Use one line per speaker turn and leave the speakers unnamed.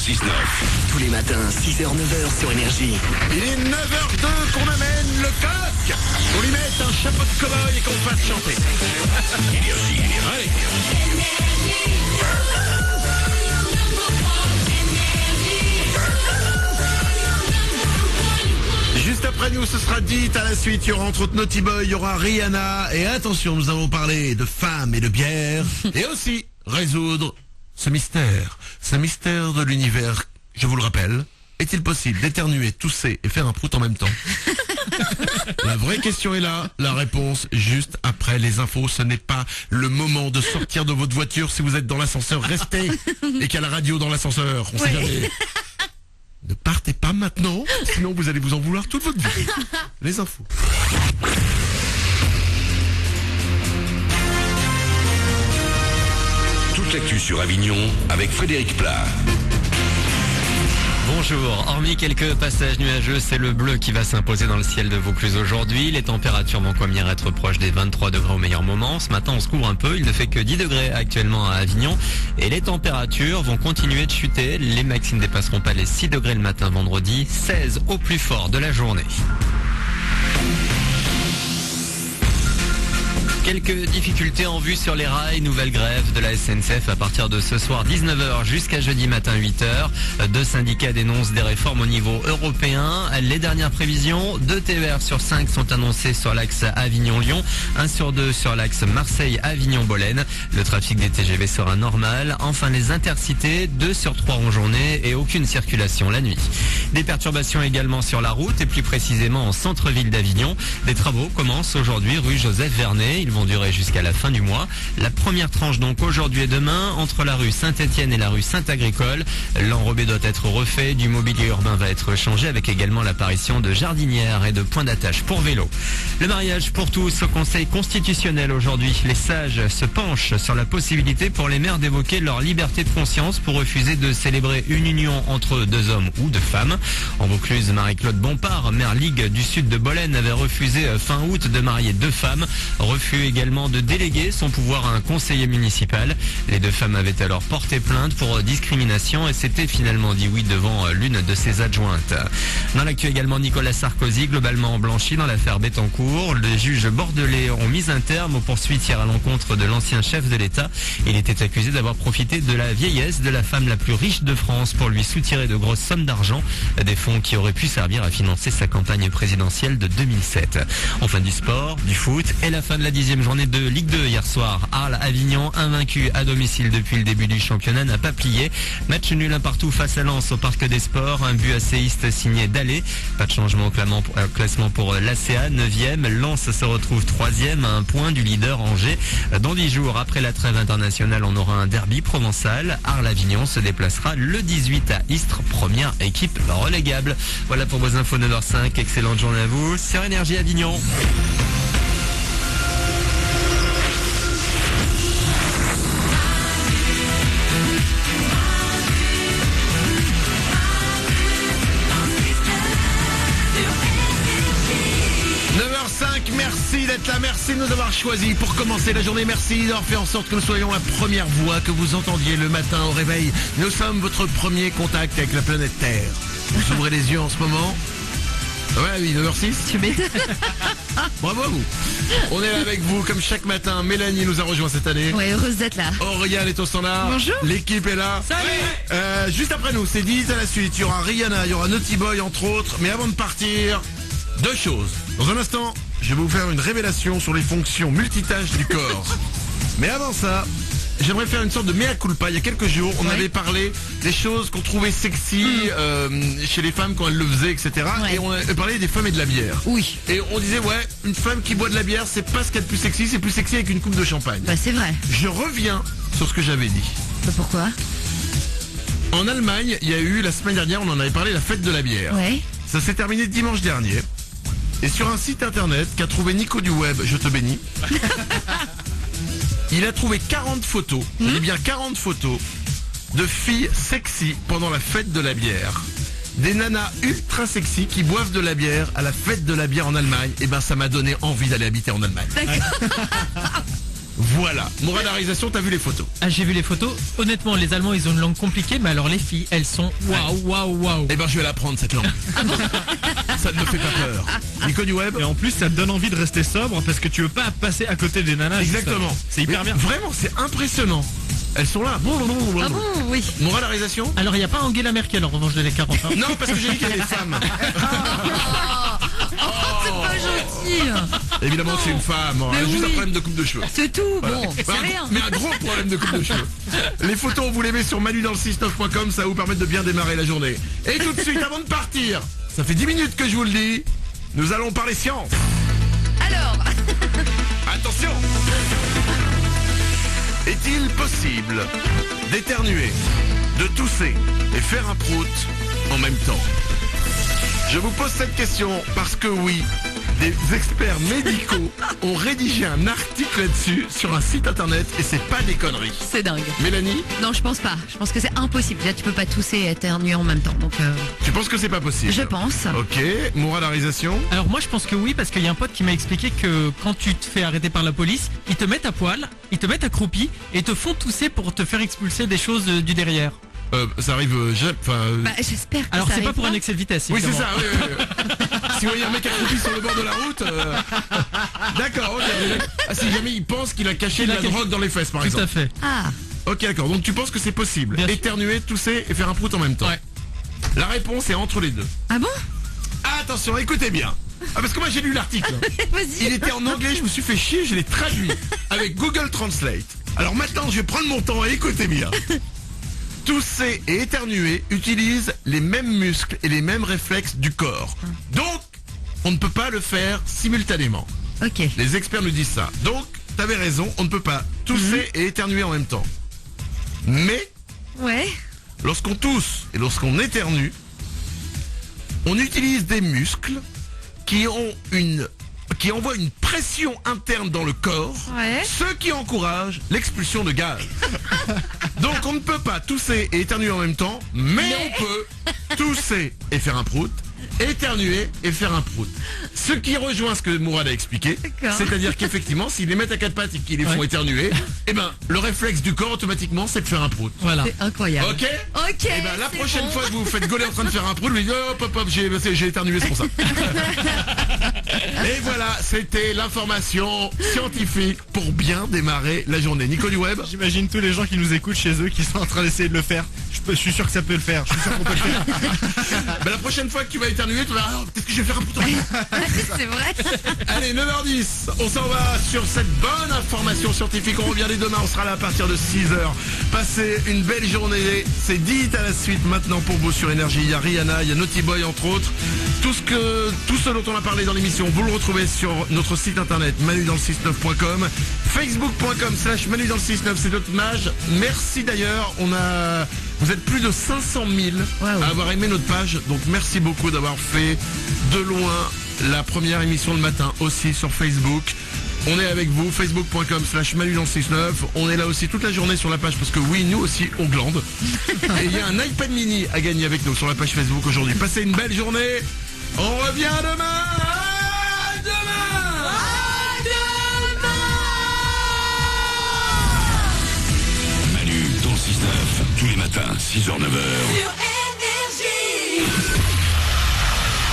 6-9.
Tous les matins, 6h-9h sur Énergie.
Il est 9h02 qu'on amène le coq, qu'on lui mette un chapeau de cow-boy et qu'on fasse chanter.
Énergie.
Allez. Juste après nous, ce sera dit à la suite. Il y aura entre autres Naughty Boy, il y aura Rihanna. Et attention, nous allons parler de femmes et de bière. Et aussi résoudre ce mystère de l'univers. Je vous le rappelle, est-il possible d'éternuer, tousser et faire un prout en même temps? La vraie question est là, la réponse juste après les infos. Ce n'est pas le moment de sortir de votre voiture. Si vous êtes dans l'ascenseur, restez. Et qu'il y a la radio dans l'ascenseur, on sait jamais. Ne partez pas maintenant, sinon vous allez vous en vouloir toute votre vie. Les infos.
Toute l'actu sur Avignon avec Frédéric Plat.
Bonjour, hormis quelques passages nuageux, c'est le bleu qui va s'imposer dans le ciel de Vaucluse aujourd'hui. Les températures vont quand même être proches des 23 degrés au meilleur moment. Ce matin, on se couvre un peu, il ne fait que 10 degrés actuellement à Avignon. Et les températures vont continuer de chuter. Les maxi ne dépasseront pas les 6 degrés le matin vendredi, 16 au plus fort de la journée. Quelques difficultés en vue sur les rails, nouvelle grève de la SNCF à partir de ce soir 19h jusqu'à jeudi matin 8h. 2 syndicats dénoncent des réformes au niveau européen. Les dernières prévisions, 2 TER sur 5 sont annoncés sur l'axe Avignon-Lyon, 1 sur 2 sur l'axe Marseille-Avignon-Bolène. Le trafic des TGV sera normal. Enfin les intercités, 2 sur 3 en journée et aucune circulation la nuit. Des perturbations également sur la route et plus précisément en centre-ville d'Avignon. Des travaux commencent aujourd'hui rue Joseph Vernet. Ils vont durer jusqu'à la fin du mois. La première tranche donc aujourd'hui et demain entre la rue Saint-Étienne et la rue Saint-Agricole. L'enrobé doit être refait, du mobilier urbain va être changé avec également l'apparition de jardinières et de points d'attache pour vélo. Le mariage pour tous au Conseil constitutionnel aujourd'hui. Les sages se penchent sur la possibilité pour les maires d'évoquer leur liberté de conscience pour refuser de célébrer une union entre 2 hommes ou 2 femmes. En Vaucluse, Marie-Claude Bompard, maire Ligue du Sud de Bolène, avait refusé fin août de marier 2 femmes. Refus également de déléguer son pouvoir à un conseiller municipal. Les 2 femmes avaient alors porté plainte pour discrimination et s'étaient finalement dit oui devant l'une de ses adjointes. Dans l'actu également, Nicolas Sarkozy, globalement blanchi dans l'affaire Bettencourt. Les juges bordelais ont mis un terme aux poursuites hier à l'encontre de l'ancien chef de l'État. Il était accusé d'avoir profité de la vieillesse de la femme la plus riche de France pour lui soutirer de grosses sommes d'argent, des fonds qui auraient pu servir à financer sa campagne présidentielle de 2007. Enfin du sport, du foot et la fin de la 10e journée de Ligue 2 hier soir. Arles-Avignon, invaincu à domicile depuis le début du championnat, n'a pas plié. Match nul 1 partout face à Lens au Parc des Sports. Un but asséiste signé Dallé. Pas de changement au classement pour l'ACA, 9e. Lens se retrouve 3e à 1 point du leader Angers. Dans 10 jours après la trêve internationale, on aura un derby provençal. Arles-Avignon se déplacera le 18 à Istres, première équipe relégable. Voilà pour vos infos 9h05. Excellente journée à vous sur Énergie Avignon.
Merci d'être là, merci de nous avoir choisis pour commencer la journée, merci d'avoir fait en sorte que nous soyons la première voix que vous entendiez le matin au réveil. Nous sommes votre premier contact avec la planète Terre. Vous ouvrez les yeux en ce moment. Ouais, oui, 9h06.
Tu m'étonnes.
Bravo à vous. On est là avec vous comme chaque matin. Mélanie nous a rejoint cette année.
Ouais, heureuse d'être là.
Oriane est au standard.
Bonjour.
L'équipe est là.
Salut.
Juste après nous, c'est 10 à la suite. Il y aura Rihanna, il y aura Naughty Boy entre autres. Mais avant de partir, 2 choses. Dans un instant, je vais vous faire une révélation sur les fonctions multitâches du corps. Mais avant ça, j'aimerais faire une sorte de mea culpa. Il y a quelques jours, on avait parlé des choses qu'on trouvait sexy chez les femmes quand elles le faisaient, etc.
Ouais.
Et on a parlé des femmes et de la bière.
Oui.
Et on disait, ouais, une femme qui boit de la bière, c'est pas ce qu'il y a de plus sexy, c'est plus sexy avec une coupe de champagne.
Bah c'est vrai.
Je reviens sur ce que j'avais dit.
Bah pourquoi?
En Allemagne, il y a eu, la semaine dernière, on en avait parlé, la fête de la bière.
Ouais.
Ça s'est terminé dimanche dernier. Et sur un site internet qu'a trouvé Nico du Web, je te bénis, il a trouvé 40 photos, je dis bien 40 photos, de filles sexy pendant la fête de la bière. Des nanas ultra sexy qui boivent de la bière à la fête de la bière en Allemagne. Et ben ça m'a donné envie d'aller habiter en Allemagne.
D'accord.
Voilà. Mourad, la réalisation, t'as vu les photos?
Ah, j'ai vu les photos. Honnêtement, les Allemands, ils ont une langue compliquée, mais alors les filles, elles sont waouh.
Eh ben, je vais l'apprendre, cette langue. Ça ne me fait pas peur. Nico du web?
Et en plus, ça te donne envie de rester sobre parce que tu veux pas passer à côté des nanas.
Exactement.
C'est hyper
Mais
bien.
Vraiment, c'est impressionnant. Elles sont là.
Ah bon, oui.
Mourad, la réalisation?
Alors, il n'y a pas Angela Merkel en revanche de les 40 ans.
Non, parce que j'ai dit qu'il y a des femmes.
C'est pas gentil.
Évidemment, c'est une femme. Elle a
Mais
juste un
oui.
problème de coupe de cheveux.
C'est tout. Bon, c'est
Mais
rien.
mais un gros problème de coupe de cheveux. Les photos, on vous les met sur manudansle69.com, ça va vous permettre de bien démarrer la journée. Et tout de suite, avant de partir, ça fait 10 minutes que je vous le dis, nous allons parler science.
Alors,
Attention! Est-il possible d'éternuer, de tousser et faire un prout en même temps? Je vous pose cette question parce que oui, des experts médicaux ont rédigé un article là-dessus sur un site internet et c'est pas des conneries.
c'est dingue.
Mélanie,
Non, je pense pas. Je pense que c'est impossible. Déjà, tu peux pas tousser et éternuer en même temps. Donc,
tu penses que c'est pas possible?
je pense.
Ok, Mourad, la réalisation?
Alors moi je pense que oui, parce qu'il y a un pote qui m'a expliqué que quand tu te fais arrêter par la police, ils te mettent à poil, ils te mettent accroupi et te font tousser pour te faire expulser des choses du derrière.
Ça arrive,
Bah, j'espère que
Alors
ça
c'est pas
arrive
pour un excès de vitesse.
oui, c'est
évidemment.
ça, oui. Si vous voyez un mec accroupi sur le bord de la route, d'accord, ok. Ah, si jamais il pense qu'il a caché de la drogue dans les fesses, par
Tout
exemple.
à fait.
Ah,
Ok, d'accord, donc tu penses que c'est possible?
Bien sûr.
Éternuer, tousser et faire un prout en même temps?
Ouais.
La réponse est entre les deux.
ah bon?
Attention, écoutez bien. Ah, parce que moi j'ai lu l'article.
Vas-y.
Il était en anglais, je me suis fait chier, je l'ai traduit avec Google Translate. Alors maintenant, je vais prendre mon temps et écoutez bien. Tousser et éternuer utilisent les mêmes muscles et les mêmes réflexes du corps. Donc, on ne peut pas le faire simultanément.
Ok.
Les experts nous disent ça. Donc, t'avais raison, on ne peut pas tousser et éternuer en même temps. Mais,
Ouais.
lorsqu'on tousse et lorsqu'on éternue, on utilise des muscles qui envoient une pression interne dans le corps,
Ouais.
ce qui encourage l'expulsion de gaz. Donc on ne peut pas tousser et éternuer en même temps, mais on peut tousser et faire un prout, éternuer et faire un prout. Ce qui rejoint ce que Mourad a expliqué,
D'accord.
c'est-à-dire qu'effectivement, s'ils les mettent à quatre pattes et qu'ils les font
Ouais.
éternuer, eh ben, le réflexe du corps automatiquement, c'est de faire un prout.
Voilà.
C'est incroyable.
Ok?
Ok.
Eh ben, la
c'est
prochaine
bon.
fois que vous vous faites gauler en train de faire un prout, vous dites hop, j'ai éternué, c'est pour ça. Et voilà, c'était l'information scientifique pour bien démarrer la journée. Nico du web?
J'imagine tous les gens qui nous écoutent chez eux qui sont en train d'essayer de le faire. Je suis sûr que ça peut le faire. Je suis sûr qu'on peut le faire.
Ben, la prochaine fois que tu vas éternuer, tu vas dire, peut-être que je vais faire un prout en même temps.
C'est vrai.
Allez, 9h10, on s'en va sur cette bonne information scientifique. On revient dès demain, on sera là à partir de 6h. Passez une belle journée. C'est dit à la suite maintenant pour vous sur Énergie. Il y a Rihanna, il y a Naughty Boy entre autres. Tout ce dont on a parlé dans l'émission, vous le retrouvez sur notre site internet manudansle69.com, facebook.com/manudansle69, c'est notre page. Merci d'ailleurs, vous êtes plus de 500 000
Wow.
à avoir aimé notre page, donc merci beaucoup d'avoir fait de loin la première émission le matin aussi sur Facebook. On est avec vous, facebook.com/manudansle69. On est là aussi toute la journée sur la page parce que oui, nous aussi, on glande. Et il y a un iPad mini à gagner avec nous sur la page Facebook aujourd'hui. Passez une belle journée. On revient demain. À demain.
Manu dans le 6-9, tous les matins, 6h, 9h.